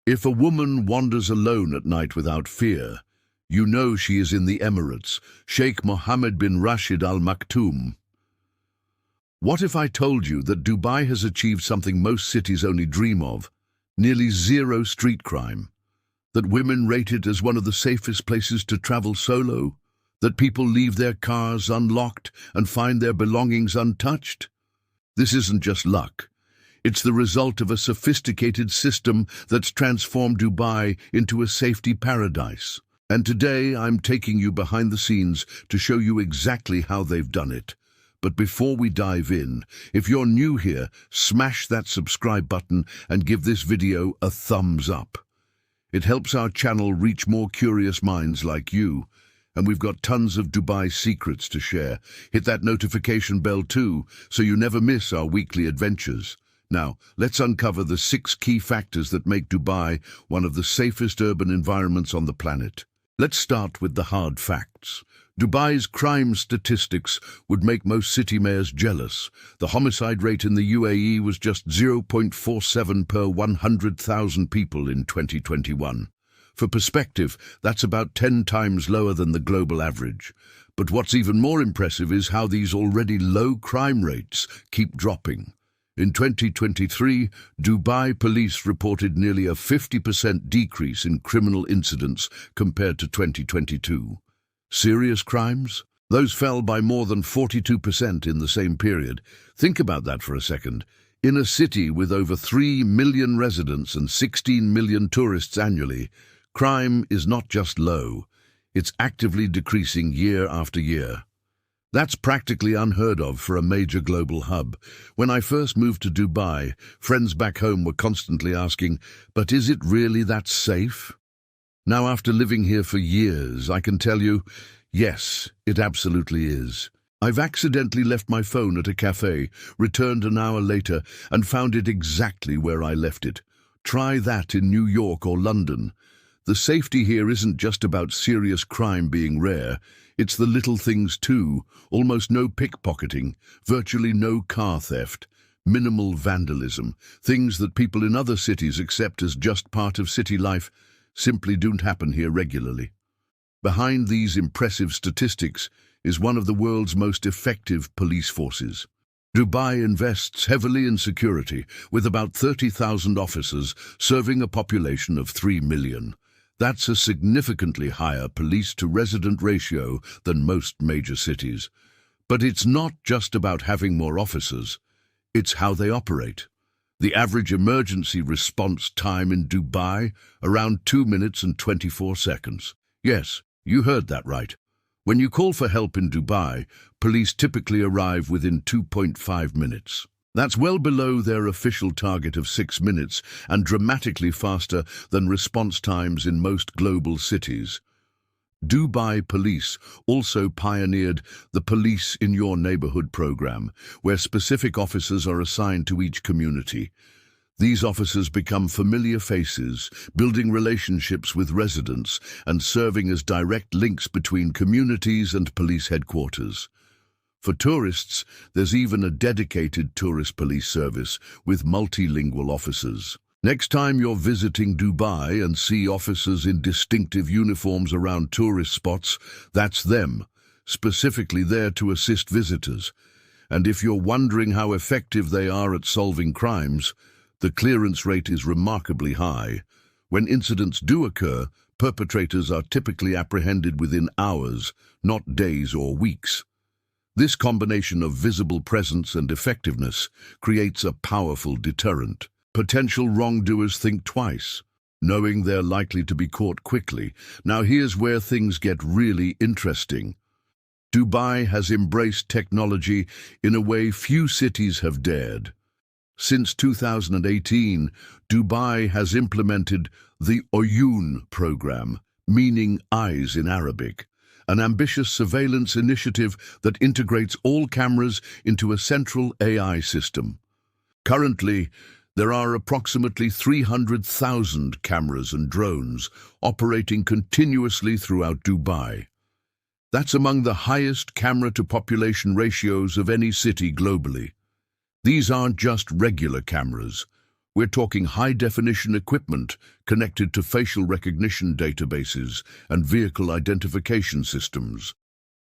If a woman wanders alone at night without fear, you know she is in the Emirates, Sheikh Mohammed bin Rashid Al Maktoum. What if I told you that Dubai has achieved something most cities only dream of, nearly zero street crime? That women rate it as one of the safest places to travel solo? That people leave their cars unlocked and find their belongings untouched? This isn't just luck. It's the result of a sophisticated system that's transformed Dubai into a safety paradise. And today I'm taking you behind the scenes to show you exactly how they've done it. But before we dive in, if you're new here, smash that subscribe button and give this video a thumbs up. It helps our channel reach more curious minds like you, and we've got tons of Dubai secrets to share. Hit that notification bell too, so you never miss our weekly adventures. Now, let's uncover the 6 key factors that make Dubai one of the safest urban environments on the planet. Let's start with the hard facts. Dubai's crime statistics would make most city mayors jealous. The homicide rate in the UAE was just 0.47 per 100,000 people in 2021. For perspective, that's about 10 times lower than the global average. But what's even more impressive is how these already low crime rates keep dropping. In 2023, Dubai police reported nearly a 50% decrease in criminal incidents compared to 2022. Serious crimes? Those fell by more than 42% in the same period. Think about that for a second. In a city with over 3 million residents and 16 million tourists annually, crime is not just low, it's actively decreasing year after year. That's practically unheard of for a major global hub. When I first moved to Dubai, friends back home were constantly asking, "But is it really that safe?" Now, after living here for years, I can tell you, yes, it absolutely is. I've accidentally left my phone at a cafe, returned an hour later, and found it exactly where I left it. Try that in New York or London. The safety here isn't just about serious crime being rare. It's the little things too. Almost no pickpocketing, virtually no car theft, minimal vandalism, things that people in other cities accept as just part of city life simply don't happen here regularly. Behind these impressive statistics is one of the world's most effective police forces. Dubai invests heavily in security, with about 30,000 officers serving a population of 3 million. That's a significantly higher police-to-resident ratio than most major cities. But it's not just about having more officers, it's how they operate. The average emergency response time in Dubai, around 2 minutes and 24 seconds. Yes, you heard that right. When you call for help in Dubai, police typically arrive within 2.5 minutes. That's well below their official target of 6 minutes and dramatically faster than response times in most global cities. Dubai Police also pioneered the Police in Your Neighborhood program, where specific officers are assigned to each community. These officers become familiar faces, building relationships with residents and serving as direct links between communities and police headquarters. For tourists, there's even a dedicated tourist police service with multilingual officers. Next time you're visiting Dubai and see officers in distinctive uniforms around tourist spots, that's them, specifically there to assist visitors. And if you're wondering how effective they are at solving crimes, the clearance rate is remarkably high. When incidents do occur, perpetrators are typically apprehended within hours, not days or weeks. This combination of visible presence and effectiveness creates a powerful deterrent. Potential wrongdoers think twice, knowing they're likely to be caught quickly. Now here's where things get really interesting. Dubai has embraced technology in a way few cities have dared. Since 2018, Dubai has implemented the Oyun program, meaning eyes in Arabic, an ambitious surveillance initiative that integrates all cameras into a central AI system. Currently, there are approximately 300,000 cameras and drones operating continuously throughout Dubai. That's among the highest camera-to-population ratios of any city globally. These aren't just regular cameras. We're talking high-definition equipment connected to facial recognition databases and vehicle identification systems.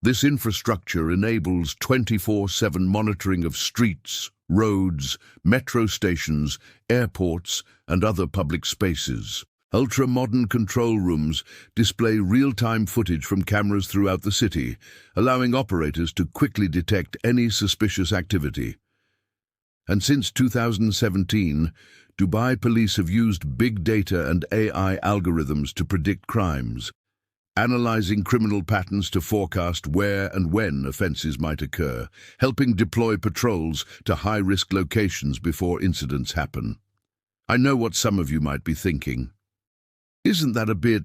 This infrastructure enables 24/7 monitoring of streets, roads, metro stations, airports, and other public spaces. Ultra-modern control rooms display real-time footage from cameras throughout the city, allowing operators to quickly detect any suspicious activity. And since 2017, Dubai police have used big data and AI algorithms to predict crimes, analyzing criminal patterns to forecast where and when offenses might occur, helping deploy patrols to high-risk locations before incidents happen. I know what some of you might be thinking. Isn't that a bit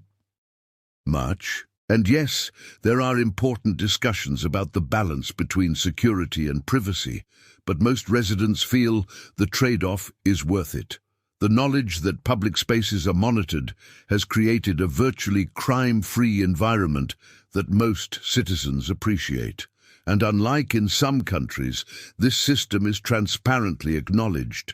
much? And yes, there are important discussions about the balance between security and privacy, but most residents feel the trade-off is worth it. The knowledge that public spaces are monitored has created a virtually crime-free environment that most citizens appreciate. And unlike in some countries, this system is transparently acknowledged.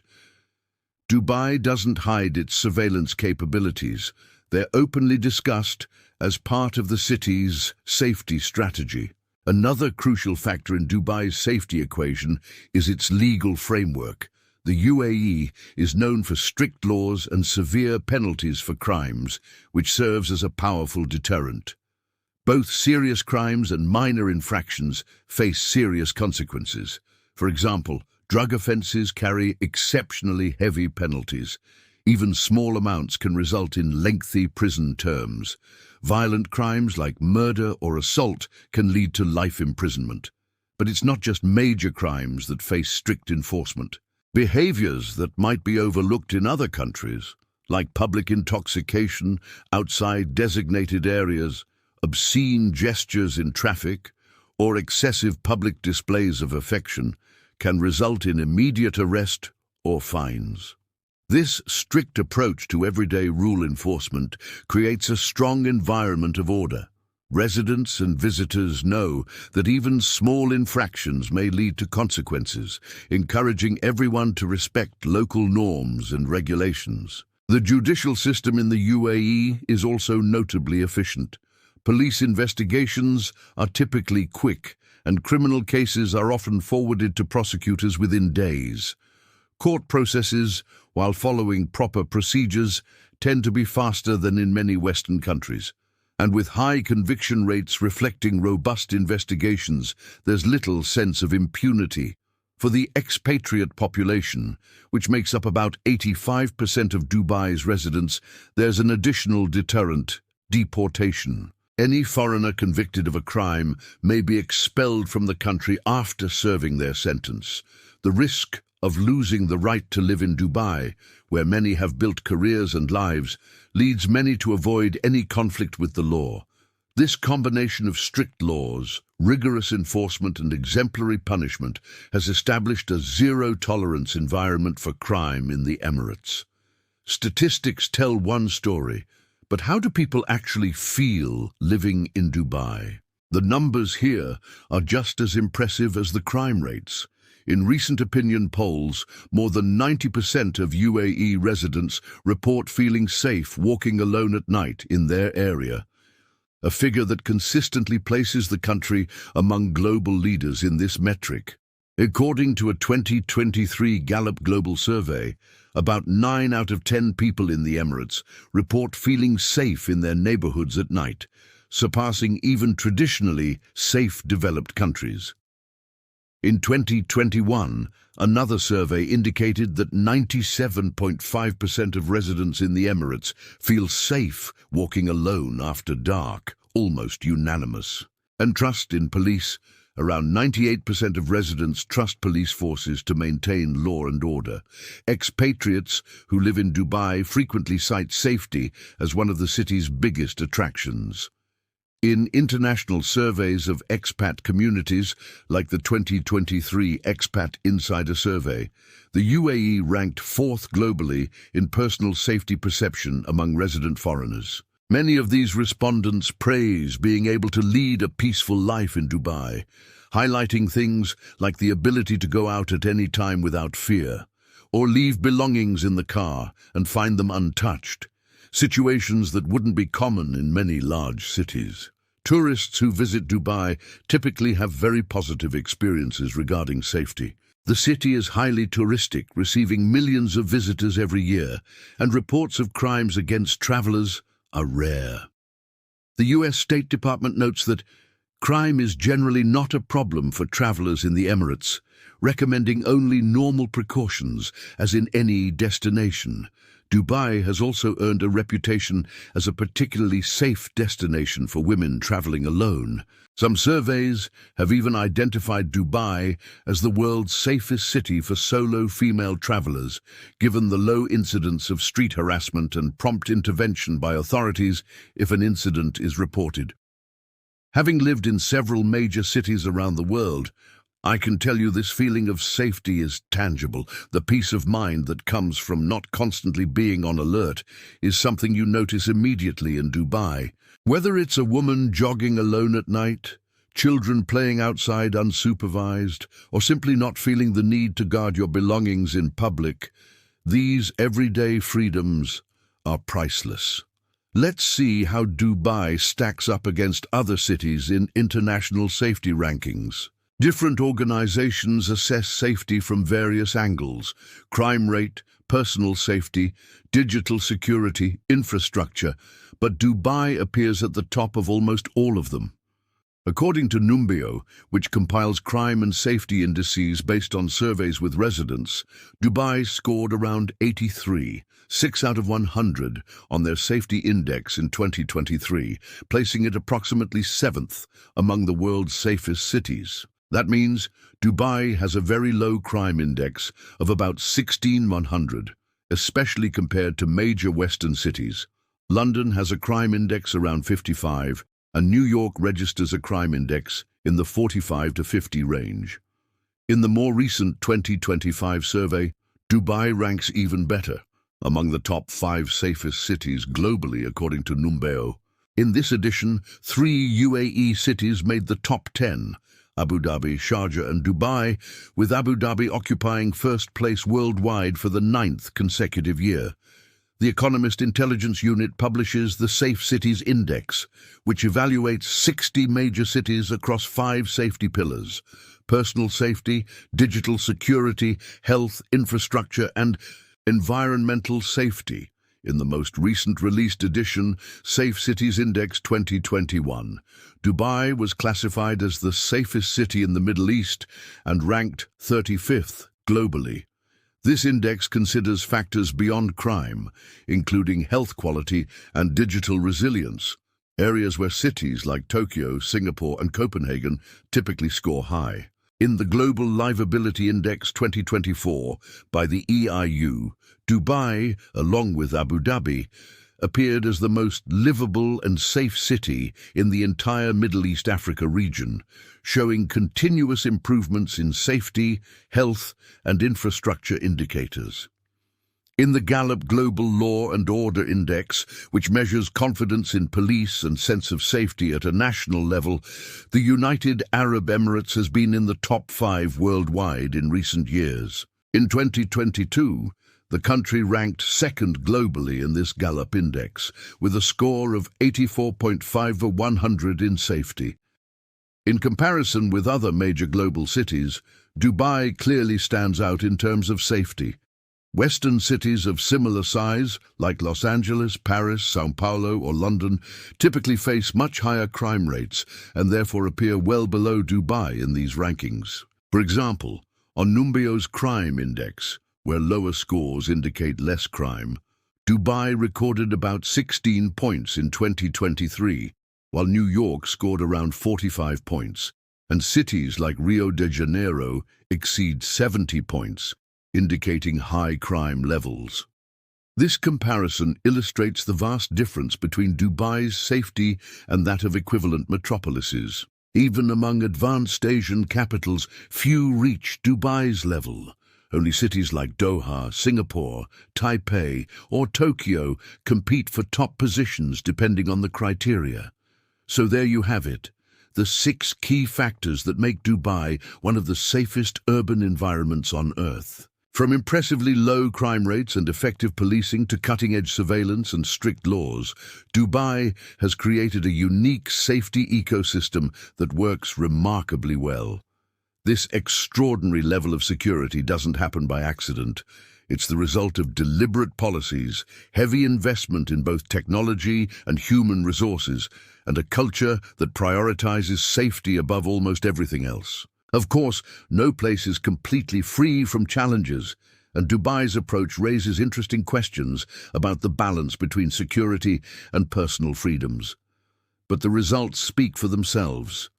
Dubai doesn't hide its surveillance capabilities. They're openly discussed as part of the city's safety strategy. Another crucial factor in Dubai's safety equation is its legal framework. The UAE is known for strict laws and severe penalties for crimes, which serves as a powerful deterrent. Both serious crimes and minor infractions face serious consequences. For example, drug offenses carry exceptionally heavy penalties. Even small amounts can result in lengthy prison terms. Violent crimes like murder or assault can lead to life imprisonment. But it's not just major crimes that face strict enforcement. Behaviors that might be overlooked in other countries, like public intoxication outside designated areas, obscene gestures in traffic, or excessive public displays of affection, can result in immediate arrest or fines. This strict approach to everyday rule enforcement creates a strong environment of order. Residents and visitors know that even small infractions may lead to consequences, encouraging everyone to respect local norms and regulations. The judicial system in the UAE is also notably efficient. Police investigations are typically quick, and criminal cases are often forwarded to prosecutors within days. Court processes, while following proper procedures, tend to be faster than in many Western countries. And with high conviction rates reflecting robust investigations, there's little sense of impunity. For the expatriate population, which makes up about 85% of Dubai's residents, there's an additional deterrent: deportation. Any foreigner convicted of a crime may be expelled from the country after serving their sentence. The risk of losing the right to live in Dubai, where many have built careers and lives, leads many to avoid any conflict with the law. This combination of strict laws, rigorous enforcement, and exemplary punishment has established a zero-tolerance environment for crime in the Emirates. Statistics tell one story, but how do people actually feel living in Dubai? The numbers here are just as impressive as the crime rates. In recent opinion polls, more than 90% of UAE residents report feeling safe walking alone at night in their area, a figure that consistently places the country among global leaders in this metric. According to a 2023 Gallup Global Survey, about 9 out of 10 people in the Emirates report feeling safe in their neighborhoods at night, surpassing even traditionally safe developed countries. In 2021, another survey indicated that 97.5% of residents in the Emirates feel safe walking alone after dark, almost unanimous. And trust in police: around 98% of residents trust police forces to maintain law and order. Expatriates who live in Dubai frequently cite safety as one of the city's biggest attractions. In international surveys of expat communities, like the 2023 Expat Insider Survey, the UAE ranked 4th globally in personal safety perception among resident foreigners. Many of these respondents praise being able to lead a peaceful life in Dubai, highlighting things like the ability to go out at any time without fear. or leave belongings in the car and find them untouched, situations that wouldn't be common in many large cities. Tourists who visit Dubai typically have very positive experiences regarding safety. The city is highly touristic, receiving millions of visitors every year, and reports of crimes against travelers are rare. The US State Department notes that crime is generally not a problem for travelers in the Emirates, recommending only normal precautions, as in any destination. Dubai has also earned a reputation as a particularly safe destination for women traveling alone. Some surveys have even identified Dubai as the world's safest city for solo female travelers, given the low incidence of street harassment and prompt intervention by authorities if an incident is reported. Having lived in several major cities around the world, I can tell you this feeling of safety is tangible. The peace of mind that comes from not constantly being on alert is something you notice immediately in Dubai. Whether it's a woman jogging alone at night, children playing outside unsupervised, or simply not feeling the need to guard your belongings in public, these everyday freedoms are priceless. Let's see how Dubai stacks up against other cities in international safety rankings. Different organizations assess safety from various angles: crime rate, personal safety, digital security, infrastructure, but Dubai appears at the top of almost all of them. According to Numbeo, which compiles crime and safety indices based on surveys with residents, Dubai scored around 83, 6 out of 100, on their safety index in 2023, placing it approximately 7th among the world's safest cities. That means Dubai has a very low crime index of about 16/100, especially compared to major Western cities. London has a crime index around 55, and New York registers a crime index in the 45 to 50 range. In the more recent 2025 survey, Dubai ranks even better, among the top 5 safest cities globally, according to Numbeo. In this edition, 3 UAE cities made the top 10: Abu Dhabi, Sharjah and Dubai, with Abu Dhabi occupying first place worldwide for the 9th consecutive year. The Economist Intelligence Unit publishes the Safe Cities Index, which evaluates 60 major cities across 5 safety pillars: personal safety, digital security, health, infrastructure, and environmental safety. In the most recent released edition, Safe Cities Index 2021, Dubai was classified as the safest city in the Middle East and ranked 35th globally. This index considers factors beyond crime, including health quality and digital resilience, areas where cities like Tokyo, Singapore, and Copenhagen typically score high. In the Global Livability Index 2024 by the EIU, Dubai, along with Abu Dhabi, appeared as the most livable and safe city in the entire Middle East Africa region, showing continuous improvements in safety, health, and infrastructure indicators. In the Gallup Global Law and Order Index, which measures confidence in police and sense of safety at a national level, the United Arab Emirates has been in the top 5 worldwide in recent years. In 2022, the country ranked 2nd globally in this Gallup index, with a score of 84.5/100 in safety. In comparison with other major global cities, Dubai clearly stands out in terms of safety. Western cities of similar size, like Los Angeles, Paris, São Paulo, or London, typically face much higher crime rates and therefore appear well below Dubai in these rankings. For example, on Numbeo's crime index, where lower scores indicate less crime, Dubai recorded about 16 points in 2023, while New York scored around 45 points, and cities like Rio de Janeiro exceed 70 points, indicating high crime levels. This comparison illustrates the vast difference between Dubai's safety and that of equivalent metropolises. Even among advanced Asian capitals, few reach Dubai's level. Only cities like Doha, Singapore, Taipei, or Tokyo compete for top positions depending on the criteria. So there you have it, the 6 key factors that make Dubai one of the safest urban environments on Earth. From impressively low crime rates and effective policing to cutting-edge surveillance and strict laws, Dubai has created a unique safety ecosystem that works remarkably well. This extraordinary level of security doesn't happen by accident. It's the result of deliberate policies, heavy investment in both technology and human resources, and a culture that prioritizes safety above almost everything else. Of course, no place is completely free from challenges, and Dubai's approach raises interesting questions about the balance between security and personal freedoms. But the results speak for themselves.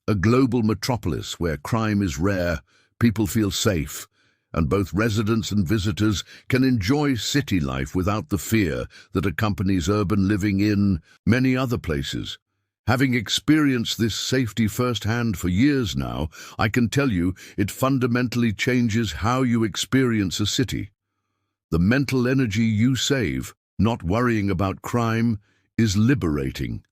A global metropolis where crime is rare, people feel safe, and both residents and visitors can enjoy city life without the fear that accompanies urban living in many other places. Having experienced this safety firsthand for years now, I can tell you it fundamentally changes how you experience a city. The mental energy you save, not worrying about crime, is liberating.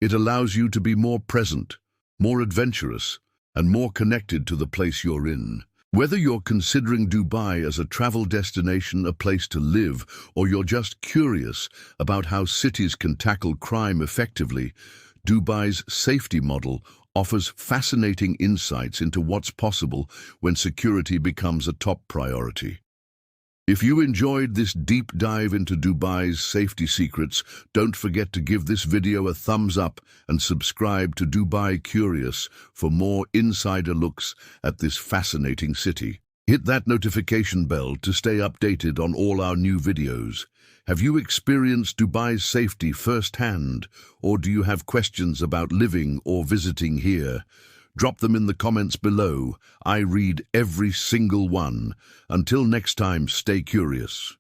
It allows you to be more present, more adventurous, and more connected to the place you're in. Whether you're considering Dubai as a travel destination, a place to live, or you're just curious about how cities can tackle crime effectively, Dubai's safety model offers fascinating insights into what's possible when security becomes a top priority. If you enjoyed this deep dive into Dubai's safety secrets, don't forget to give this video a thumbs up and subscribe to Dubai Curious for more insider looks at this fascinating city. Hit that notification bell to stay updated on all our new videos. Have you experienced Dubai's safety firsthand, or do you have questions about living or visiting here? Drop them in the comments below. I read every single one. Until next time, stay curious.